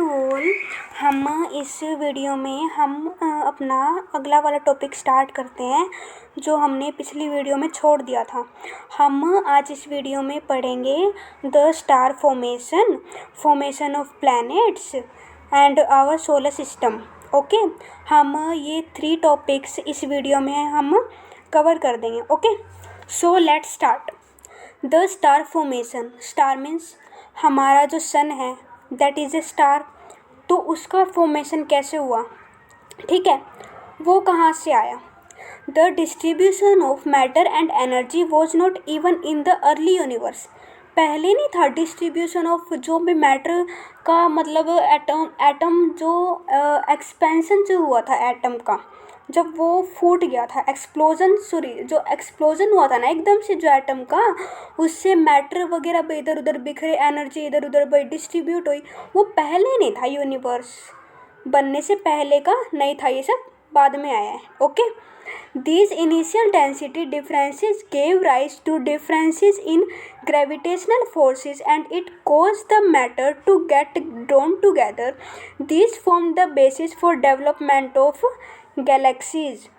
To all. हम इस video में अपना अगला वाला टॉपिक स्टार्ट करते हैं जो हमने पिछली वीडियो में छोड़ दिया था। हम आज इस वीडियो में पढ़ेंगे the star formation of planets and our solar system. Okay, हम ये 3 टॉपिक्स इस वीडियो में हम कवर कर देंगे। Okay, so let's start. The star formation, star means हमारा जो सन है दैट इज़ ए स्टार, तो उसका फॉर्मेशन कैसे हुआ, ठीक है, वो कहाँ से आया। The distribution of matter and energy was not even in the early universe. पहले नहीं था डिस्ट्रीब्यूशन ऑफ जो भी मैटर का, मतलब एटम जो एक्सपेंशन जो हुआ था एटम का, जब वो फूट गया था, जो एक्सप्लोजन हुआ था ना एकदम से जो एटम का, उससे मैटर वगैरह भी इधर उधर बिखरे, एनर्जी इधर उधर भी डिस्ट्रीब्यूट हुई, वो पहले नहीं था। यूनिवर्स बनने से पहले का नहीं था, ये सब बाद में आया है। Okay, these initial density differences gave rise to differences in gravitational forces and it caused the matter to get drawn together. These formed the basis for development of galaxies.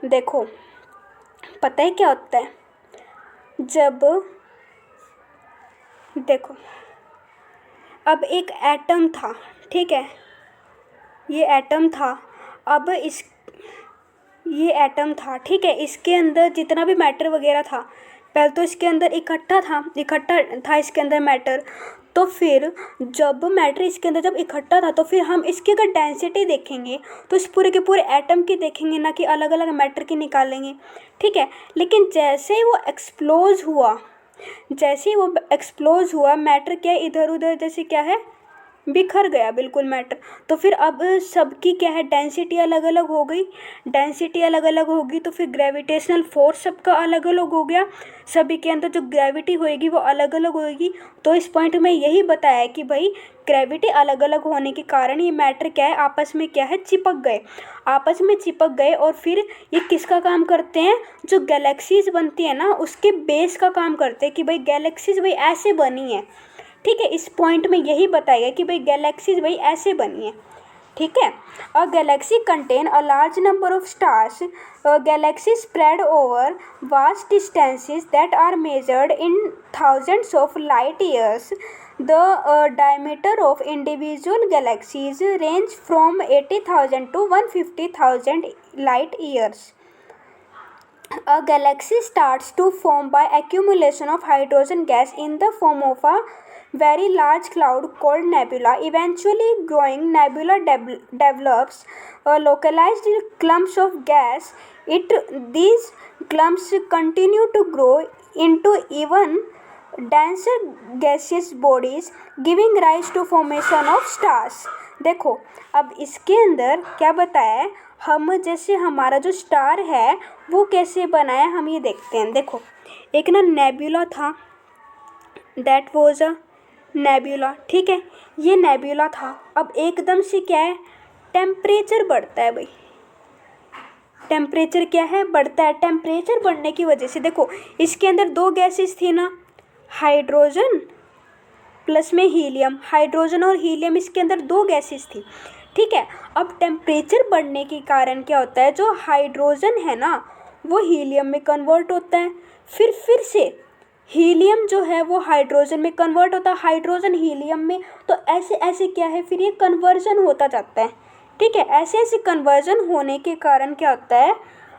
देखो, पता है क्या होता है, जब देखो अब एक एटम था, ठीक है, ये एटम था, अब ये एटम था, ठीक है, इसके अंदर जितना भी मैटर वगैरह था, पहले तो इसके अंदर इकट्ठा था इसके अंदर मैटर। तो फिर जब मैटर इसके अंदर जब इकट्ठा था, तो फिर हम इसकी अगर डेंसिटी देखेंगे तो इस पूरे के पूरे एटम की देखेंगे, ना कि अलग अलग मैटर की निकालेंगे, ठीक है। लेकिन जैसे ही वो एक्सप्लोज हुआ मैटर क्या इधर उधर जैसे क्या है, बिखर गया बिल्कुल मैटर। तो फिर अब सबकी क्या है, डेंसिटी अलग अलग हो गई। तो फिर ग्रेविटेशनल फोर्स सबका अलग अलग हो गया, सभी के अंदर जो ग्रेविटी होएगी वो अलग अलग होएगी। तो इस पॉइंट में यही बताया है कि भाई ग्रेविटी अलग अलग होने के कारण ये मैटर क्या है, आपस में क्या है, चिपक गए। और फिर ये किसका काम करते हैं, जो गैलेक्सीज बनती है ना, उसके बेस का काम करते हैं कि भाई गैलेक्सीज भाई ऐसे बनी है, ठीक है। इस पॉइंट में यही बताया कि भाई गैलेक्सीज भाई ऐसे बनी है, ठीक है। A galaxy contain a large number of stars. Galaxy spread over vast distances that are measured in thousands of light years. The diameter of individual galaxies range from 80,000 to 150,000 light years. A galaxy starts to form by accumulation of hydrogen gas in the form of a very large cloud called nebula. Eventually, growing nebula develops localized clumps of gas. These clumps continue to grow into even denser gaseous bodies, giving rise to formation of stars. देखो, अब इसके अंदर क्या बताया है, हम जैसे हमारा जो स्टार है वो कैसे बना है हम ये देखते हैं। देखो, एक ना नेबुला था, दैट वॉज अ नेबुला, ठीक है, ये नेबुला था। अब एकदम से क्या है, टेम्परेचर बढ़ता है भाई, टेम्परेचर क्या है, बढ़ता है। टेम्परेचर बढ़ने की वजह से देखो इसके अंदर 2 गैसेस थी ना, हाइड्रोजन प्लस में हीलियम, हाइड्रोजन और हीलियम, इसके अंदर 2 गैसेस थी, ठीक है। अब टेम्परेचर बढ़ने के कारण क्या होता है, जो हाइड्रोजन है ना वो हीलियम में कन्वर्ट होता है, फिर से हीलियम जो है वो हाइड्रोजन में कन्वर्ट होता है, हाइड्रोजन हीलियम में। तो ऐसे ऐसे क्या है, फिर ये कन्वर्जन होता जाता है, ठीक है। ऐसे ऐसे कन्वर्जन होने के कारण क्या होता है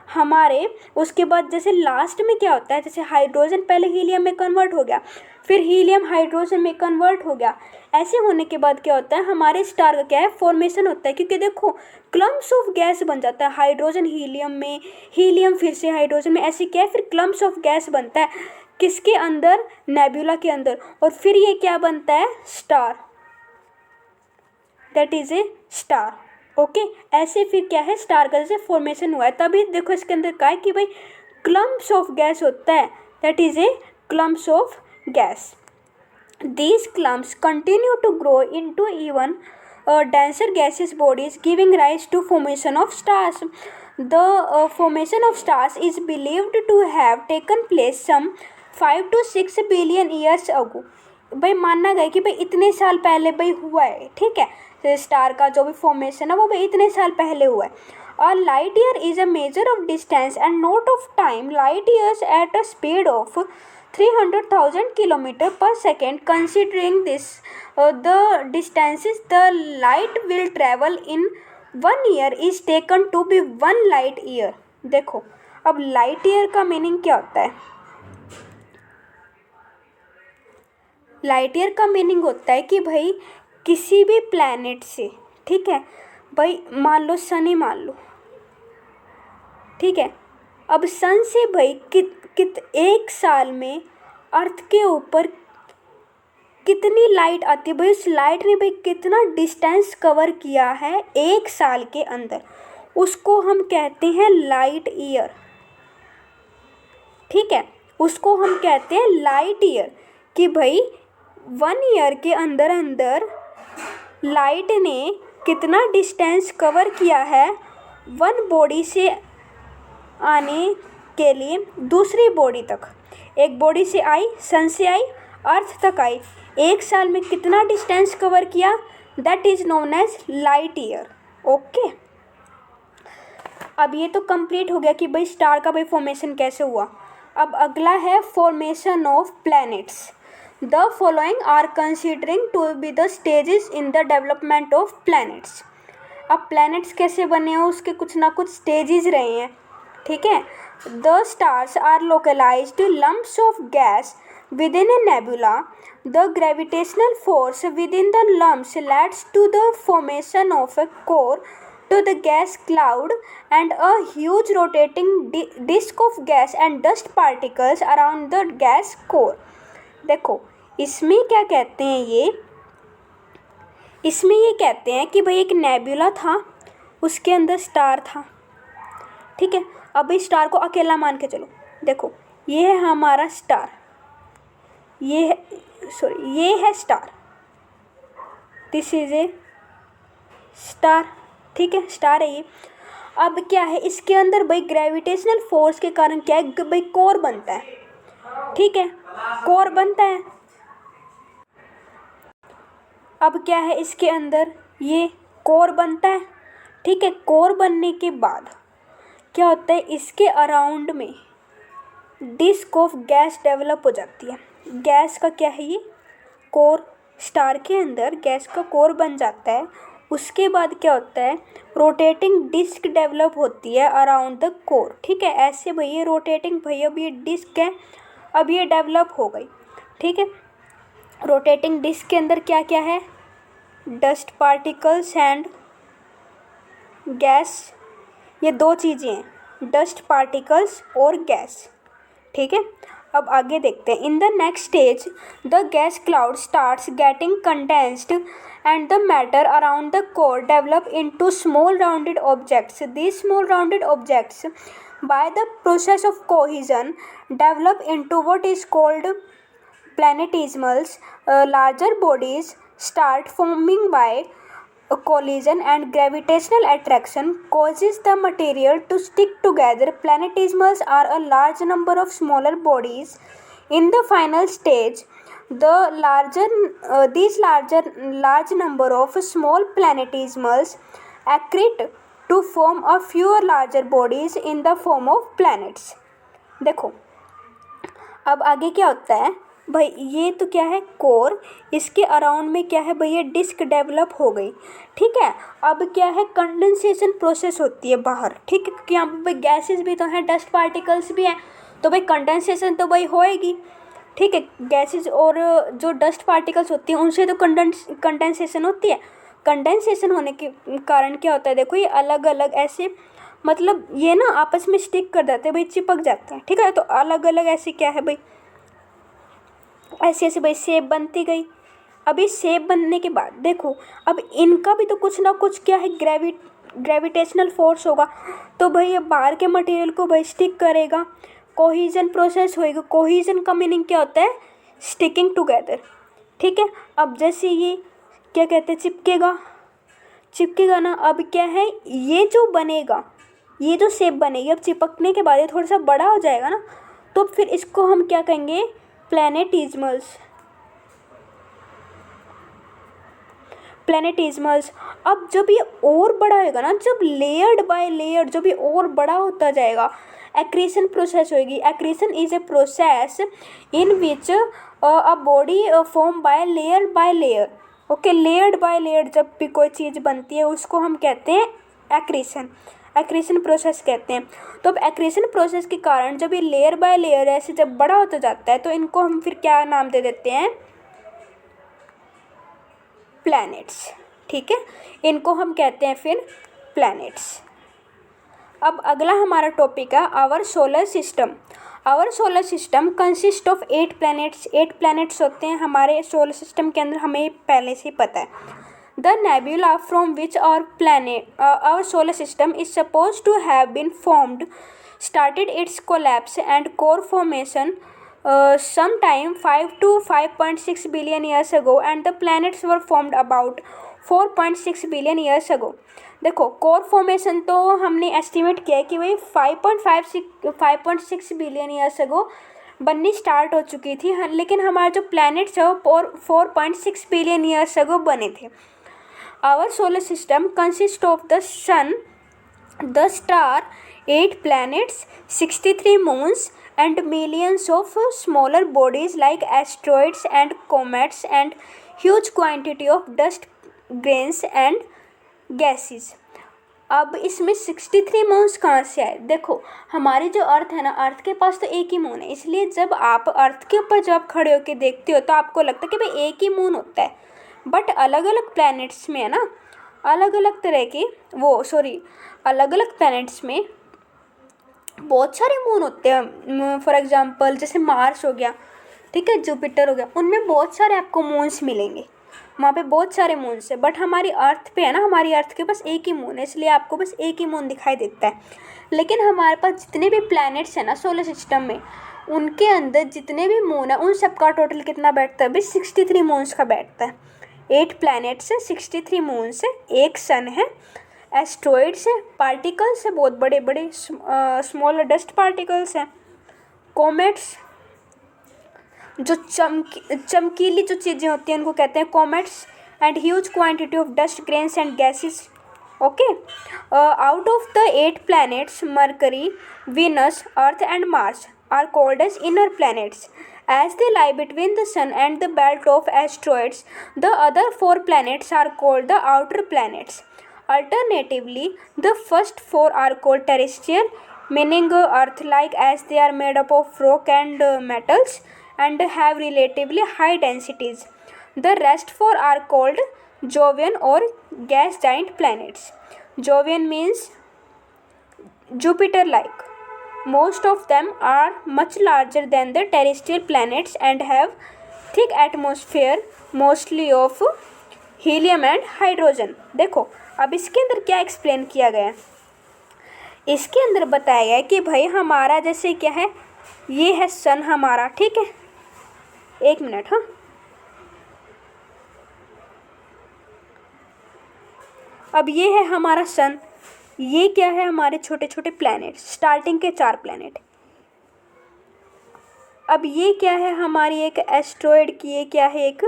हमारे, उसके बाद जैसे लास्ट में क्या होता है, जैसे हाइड्रोजन पहले हीलियम में कन्वर्ट हो गया, फिर हीलियम हाइड्रोजन में कन्वर्ट हो गया। ऐसे होने के बाद क्या होता है, हमारे स्टार का क्या है, फॉर्मेशन होता है। क्योंकि देखो क्लम्प्स ऑफ गैस बन जाता है, हाइड्रोजन हीलियम में, हीलियम फिर से हाइड्रोजन में, ऐसे क्या है, फिर क्लम्प्स ऑफ गैस बनता है किसके अंदर, नेबुला के अंदर। और फिर ये क्या बनता है, star, that is a star. Okay, ऐसे फिर क्या है, स्टार का जैसे फॉर्मेशन हुआ है। तभी देखो इसके अंदर क्या है कि भाई क्लम्प्स ऑफ गैस होता है, that is a clumps of gas. These clumps continue to grow into even denser gaseous bodies, giving rise to formation of stars. The formation of stars is believed to have taken place some 5 to 6 billion years ago. भाई मानना गया कि भाई इतने साल पहले भाई हुआ है, ठीक है, तो स्टार का जो भी फॉर्मेशन है वो भाई इतने साल पहले हुआ है। A light year is a measure of distance and not of time. Light years at a speed of 300,000 km per second. Considering this, the distances the light will travel in 1 year is taken to be 1 light year. देखो अब light year का meaning क्या होता है? Light year का meaning होता है कि भाई किसी भी प्लैनेट से, ठीक है भाई, मान लो सन ही मान लो, ठीक है, अब सन से भाई कित एक साल में अर्थ के ऊपर कितनी लाइट आती है भाई, उस लाइट ने भाई कितना डिस्टेंस कवर किया है एक साल के अंदर, उसको हम कहते हैं लाइट ईयर, ठीक है, उसको हम कहते हैं लाइट ईयर। कि भाई 1 ईयर के अंदर अंदर लाइट ने कितना डिस्टेंस कवर किया है वन बॉडी से आने के लिए दूसरी बॉडी तक। एक बॉडी से आई, सन से आई, अर्थ तक आई, एक साल में कितना डिस्टेंस कवर किया, that is known as light year. Okay, अब ये तो कंप्लीट हो गया कि भाई स्टार का भाई फॉर्मेशन कैसे हुआ। अब अगला है formation of planets. The following are considering to be the stages in the development of planets. अब प्लैनेट्स कैसे बने हैं उसके कुछ ना कुछ स्टेजेस रहे हैं, ठीक है। The stars are localised lumps of gas within a nebula. The gravitational force within the lumps leads to the formation of a core to the gas cloud and a huge rotating disk of gas and dust particles around the gas core. देखो इसमें क्या कहते हैं, इसमें ये कहते हैं कि भाई एक नेबुला था, उसके अंदर स्टार था, ठीक है। अब इस स्टार को अकेला मान के चलो, देखो ये है हमारा स्टार, ये है star, this is a star, ठीक है, स्टार है ये। अब क्या है इसके अंदर भाई ग्रेविटेशनल फोर्स के कारण क्या है भाई कोर बनता है, ठीक है, कोर बनता है। अब क्या है इसके अंदर ये कोर बनता है, ठीक है। कोर बनने के बाद क्या होता है, इसके अराउंड में डिस्क ऑफ गैस डेवलप हो जाती है। गैस का क्या है, ये कोर, स्टार के अंदर गैस का कोर बन जाता है। उसके बाद क्या होता है, रोटेटिंग डिस्क डेवलप होती है अराउंड द कोर, ठीक है। ऐसे भाई ये रोटेटिंग भाई अब ये डिस्क है, अब ये डेवलप हो गई, ठीक है। रोटेटिंग डिस्क के अंदर क्या क्या है, डस्ट पार्टिकल्स एंड गैस, ये दो चीज़ें हैं, डस्ट पार्टिकल्स और गैस, ठीक है। अब आगे देखते हैं। In the next stage the gas cloud starts getting condensed and the matter around the core develop into small rounded objects. These small rounded objects by the process of cohesion develop into what is called planetesimals. Larger bodies start forming by collision and gravitational attraction causes the material to stick together. Planetesimals are a large number of smaller bodies. In the final stage, these large number of small planetesimals accrete to form a fewer larger bodies in the form of planets. देखो अब आगे क्या होता है भाई, ये तो क्या है कोर, इसके अराउंड में क्या है भाई ये डिस्क डेवलप हो गई, ठीक है। अब क्या है कंडेंसेशन प्रोसेस होती है बाहर, ठीक है, क्योंकि यहाँ पर भाई गैसेस भी तो हैं, डस्ट पार्टिकल्स भी हैं, तो भाई कंडेंसेशन तो भाई होएगी, ठीक है। गैसेस और जो डस्ट पार्टिकल्स होती हैं उनसे तो कंडेंसेशन होती है। कंडेंसेशन होने के कारण क्या होता है, देखो ये अलग अलग ऐसे मतलब ये ना आपस में स्टिक कर जाते हैं भाई, चिपक जाते हैं, ठीक है। तो अलग अलग ऐसे क्या है भाई, ऐसे ऐसे भाई शेप बनती गई। अब इस शेप बनने के बाद देखो अब इनका भी तो कुछ ना कुछ क्या है ग्रेविटेशनल फोर्स होगा, तो भाई ये बाहर के मटेरियल को भाई स्टिक करेगा, कोहिजन प्रोसेस होएगा। कोहिजन का मीनिंग क्या होता है, स्टिकिंग टुगेदर, ठीक है। अब जैसे ये क्या कहते हैं चिपकेगा ना, अब क्या है ये जो बनेगा, ये जो शेप बनेगी, अब चिपकने के बाद ये थोड़ा सा बड़ा हो जाएगा ना, तो फिर इसको हम क्या कहेंगे, प्लैनेटिज्मल्स, प्लैनेटिज्मल्स। अब जब ये और बड़ा होगा ना, जब लेयर्ड बाय लेयर जब ये और बड़ा होता जाएगा, एक्रीशन प्रोसेस होगी। Accretion is a process in which a body form by layer. Okay, layered by layer जब भी कोई चीज़ बनती है उसको हम कहते हैं एक्रीशन, एक्रीशन प्रोसेस कहते हैं। तो अब एक्रीशन प्रोसेस के कारण जब ये लेयर बाय लेयर ऐसे जब बड़ा होता जाता है तो इनको हम फिर क्या नाम दे देते हैं, प्लैनेट्स। ठीक है, इनको हम कहते हैं फिर प्लैनेट्स। अब अगला हमारा टॉपिक है our solar system. Our solar system consist of 8 planets. 8 planets होते हैं हमारे सोलर सिस्टम के अंदर, हमें पहले से ही पता है। The nebula from which our solar system is suppose to have been formed started its collapse and core formation sometime 5 to 5.6 billion years ago, and the planets were formed about 4.6 billion years ago। देखो, core formation तो हमने estimate किया है कि वही 5.6 billion years ago बननी start हो चुकी थी, लेकिन हमारे जो प्लैनेट्स है वो 4.6 बिलियन ईयर्स अगो बने थे। Our solar system consist of the sun, the star, 8 planets, 63 moons, and millions of smaller bodies like asteroids and comets, and huge quantity of dust grains and gases। अब इसमें 63 moons कहाँ से आए? देखो, हमारी जो अर्थ है ना, अर्थ के पास तो एक ही मून है, इसलिए जब आप अर्थ के ऊपर जब खड़े होकर देखते हो तो आपको लगता है कि भाई एक ही मून होता है, बट अलग अलग प्लैनेट्स में है ना, अलग अलग तरह के अलग अलग प्लैनेट्स में बहुत सारे मून होते हैं। फॉर एग्जांपल जैसे मार्स हो गया, ठीक है, जुपिटर हो गया, उनमें बहुत सारे आपको मून्स मिलेंगे, वहाँ पे बहुत सारे मून्स है। बट हमारी अर्थ पे है ना, हमारी अर्थ के पास एक ही मून है, इसलिए आपको बस एक ही मून दिखाई देता है। लेकिन हमारे पास जितने भी प्लैनेट्स हैं ना सोलर सिस्टम में, उनके अंदर जितने भी मून है उन सबका टोटल कितना बैठता है? भाई 63 मून्स का बैठता है। 8 प्लैनेट्स है, 63 मून्स है, एक सन है, एस्ट्रॉइड्स हैं, पार्टिकल्स हैं, बहुत बड़े बड़े स्मॉल डस्ट पार्टिकल्स हैं, कॉमेट्स, जो चमकीली जो चीज़ें होती हैं उनको कहते हैं comets, and huge quantity of dust grains and gases. Okay, out of the 8 planets, Mercury, Venus, Earth and Mars are called as inner planets as they lie between the sun and the belt of asteroids. The other 4 planets are called the outer planets. Alternatively, the first 4 are called terrestrial, meaning Earth-like as they are made up of rock and metals and have relatively high densities. The rest 4 are called Jovian or gas giant planets. Jovian means Jupiter-like. Most of them are much larger than the terrestrial planets and have thick atmosphere, mostly of helium and hydrogen। देखो, अब इसके अंदर क्या explain किया गया है? इसके अंदर बताया गया है कि भाई हमारा जैसे क्या है, ये है सन हमारा, ठीक है, एक मिनट, हाँ, अब ये है हमारा सन, ये क्या है, हमारे छोटे छोटे प्लैनेट, स्टार्टिंग के 4 प्लैनेट। अब ये क्या है, हमारी एक एस्ट्रॉयड की, ये क्या है, एक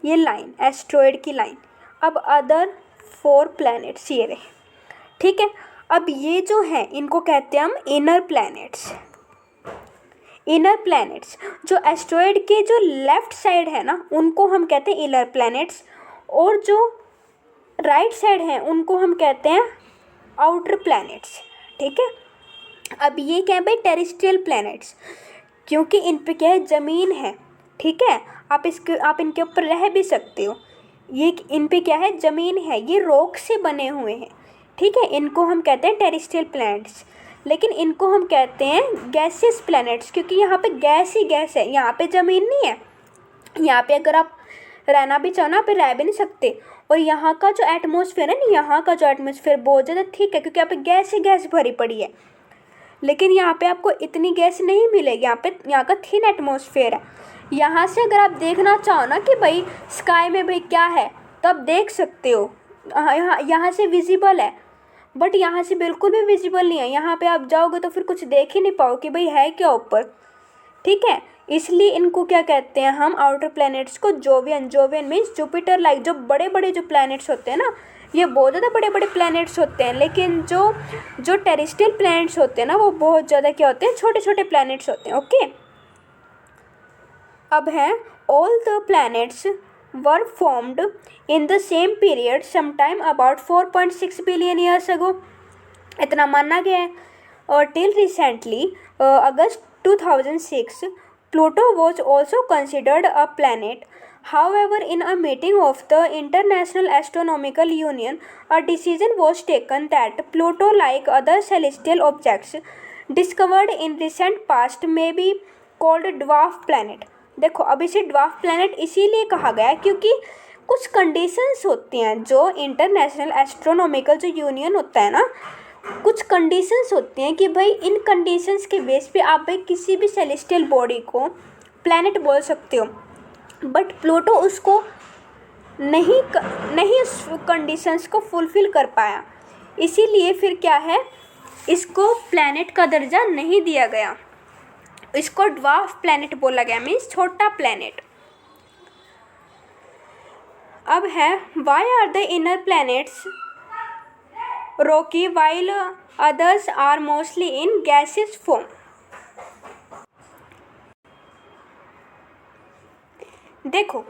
ये लाइन, एस्ट्रॉयड की लाइन। अब अदर 4 प्लैनेट्स ये रहे, ठीक है। अब ये जो है इनको कहते हैं हम इनर प्लैनेट्स। इनर प्लैनेट्स जो एस्ट्रॉयड के जो लेफ्ट साइड है ना, उनको हम कहते हैं इनर प्लैनेट्स, और जो राइट साइड हैं उनको हम कहते हैं आउटर प्लैनेट्स, ठीक है। अब ये क्या है भाई, टेरेस्ट्रियल प्लैनेट्स, क्योंकि इन पे क्या है, ज़मीन है, ठीक है, आप इनके ऊपर रह भी सकते हो। ये इन पे क्या है, ज़मीन है, ये रॉक से बने हुए हैं, ठीक है, इनको हम कहते हैं टेरेस्ट्रियल प्लैनेट्स। लेकिन इनको हम कहते हैं गैसियस प्लैनेट्स, क्योंकि यहाँ पे गैस ही गैस है, यहाँ पे ज़मीन नहीं है। यहाँ पे अगर आप रहना भी चाहो ना, पे रह भी नहीं सकते। और यहाँ का जो एटमॉस्फेयर है ना, यहाँ का जो एटमॉस्फेयर बहुत ज़्यादा ठीक है, क्योंकि यहाँ पे गैस ही गैस भरी पड़ी है। लेकिन यहाँ पे आपको इतनी गैस नहीं मिलेगी, यहाँ का थिन एटमॉस्फेयर है। यहाँ से अगर आप देखना चाहो ना कि भाई स्काई में भाई क्या है, तो आप देख सकते हो, यहाँ से विजिबल है, बट यहाँ से बिल्कुल भी विजिबल नहीं है। यहाँ पे आप जाओगे तो फिर कुछ देख ही नहीं पाओ कि भाई है क्या ऊपर, ठीक है। इसलिए इनको क्या कहते हैं हम, आउटर प्लैनेट्स को Jovian. Jovian means Jupiter like, जो बड़े बड़े जो प्लैनेट्स होते हैं ना, ये बहुत ज़्यादा बड़े बड़े प्लैनेट्स होते हैं, लेकिन जो जो टेरेस्ट्रियल प्लैनेट्स होते हैं ना, वो बहुत ज़्यादा क्या होते हैं, छोटे छोटे प्लैनेट्स होते हैं। ओके, अब है all the planets were formed in the same period sometime about 4.6 billion years ago, इतना माना गया है। और till recently August 2006 Pluto was also considered a planet. However, in a meeting of the International Astronomical Union, a decision was taken that Pluto, like other celestial objects discovered in recent past, may be called dwarf planet. देखो, अब इसे dwarf planet इसीलिए कहा गया क्योंकि कुछ conditions होती हैं, जो इंटरनेशनल एस्ट्रोनॉमिकल जो यूनियन होता है ना, कुछ कंडीशंस होती हैं कि भाई इन कंडीशंस के बेस पे आप भाई किसी भी सेलेस्टियल बॉडी को प्लैनेट बोल सकते हो। बट प्लूटो उसको नहीं उस कंडीशंस को फुलफ़िल कर पाया, इसीलिए फिर क्या है, इसको प्लैनेट का दर्जा नहीं दिया गया, इसको ड्वार्फ प्लैनेट बोला गया, मीन्स छोटा प्लैनेट। अब है why are the inner planets rocky while others are mostly in gaseous form. देखो,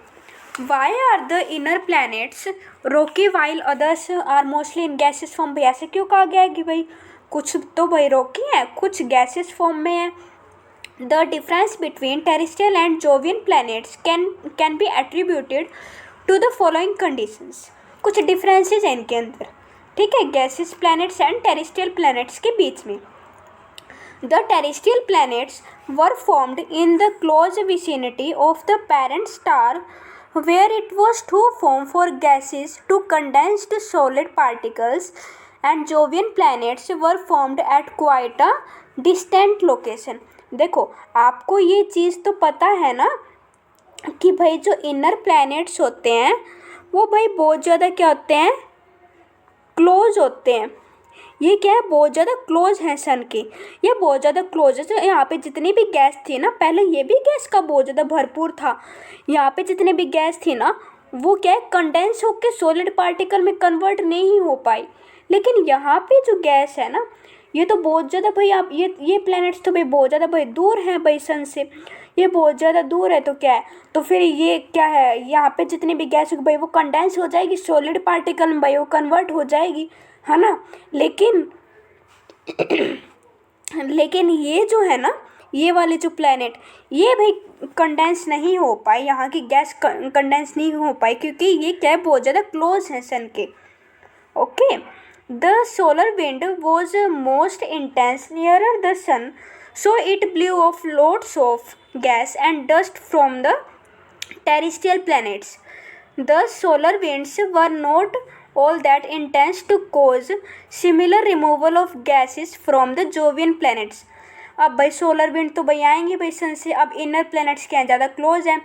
why are the inner planets rocky while others are mostly in gaseous form? भाई ऐसे क्यों कहा गया है कि भाई कुछ तो भाई rocky है, कुछ gaseous form में है। The difference between terrestrial and Jovian planets can be attributed to the following conditions. कुछ differences हैं इनके अंदर, ठीक है, gaseous planets and terrestrial planets के बीच में। The terrestrial planets were formed in the close vicinity of the parent star where it was too warm for gases to condensed solid particles, and Jovian planets were formed at quite a distant location. देखो, आपको ये चीज़ तो पता है ना कि भाई जो इनर प्लैनेट्स होते हैं वो भाई बहुत ज़्यादा क्या होते हैं, क्लोज होते हैं। ये क्या है, बहुत ज़्यादा क्लोज हैं सन के, ये बहुत ज़्यादा क्लोज है। तो यहाँ पे जितनी भी गैस थी ना, पहले ये भी गैस का बहुत ज़्यादा भरपूर था, यहाँ पे जितनी भी गैस थी ना वो क्या है, कंडेंस होकर सॉलिड पार्टिकल में कन्वर्ट नहीं हो पाई। लेकिन यहाँ पे जो गैस है ना, ये तो बहुत ज़्यादा भाई, आप ये प्लैनेट्स तो भाई बहुत ज़्यादा भाई दूर हैं भाई सन से, ये बहुत ज़्यादा दूर है। तो क्या है, तो फिर ये क्या है, यहाँ पे जितनी भी गैस होगी भाई वो कंडेंस हो जाएगी सॉलिड पार्टिकल में, भाई वो कन्वर्ट हो जाएगी, है ना। लेकिन ये जो है ना, ये वाले जो प्लैनेट, ये भाई कंडेंस नहीं हो पाए, यहाँ की गैस कंडेंस नहीं हो पाई क्योंकि ये क्या है, बहुत ज़्यादा क्लोज हैं सन के। ओके, the solar wind was most intense nearer the sun, so it blew off loads of gas and dust from the terrestrial planets. The solar winds were not all that intense to cause similar removal of gases from the Jovian planets. अब भाई solar wind तो भाई आएंगे भाई सन से, अब inner planets क्या हैं, ज़्यादा क्लोज हैं,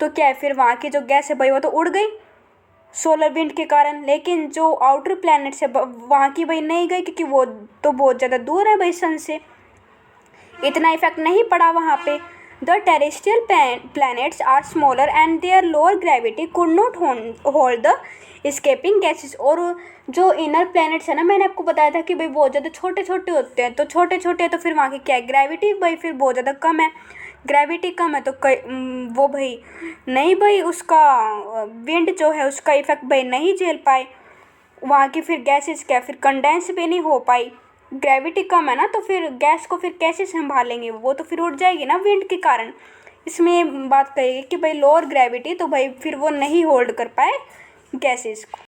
तो क्या है, फिर वहाँ की जो गैस है भाई वो तो उड़ गई सोलर विंड के कारण। लेकिन जो आउटर प्लैनेट्स है वहाँ की भाई नहीं गई क्योंकि वो तो बहुत ज़्यादा दूर है भाई सन से, इतना इफेक्ट नहीं पड़ा वहाँ पे। The terrestrial planets are smaller and their lower gravity could not hold the escaping gases. और जो इनर प्लैनेट्स है ना, मैंने आपको बताया था कि भाई बहुत ज़्यादा छोटे छोटे होते हैं, तो छोटे छोटे तो फिर वहाँ की क्या है, ग्रेविटी भाई फिर बहुत ज़्यादा कम है, ग्रेविटी कम है तो वो भाई नहीं भाई उसका विंड जो है उसका इफेक्ट भाई नहीं झेल पाए, वहाँ की फिर गैसेस क्या फिर कंडेंस भी नहीं हो पाई, ग्रेविटी कम है ना, तो फिर गैस को फिर कैसे संभालेंगे, वो तो फिर उड़ जाएगी ना विंड के कारण। इसमें बात करेगी कि भाई लोअर ग्रेविटी, तो भाई फिर वो नहीं होल्ड कर पाए गैसेस को।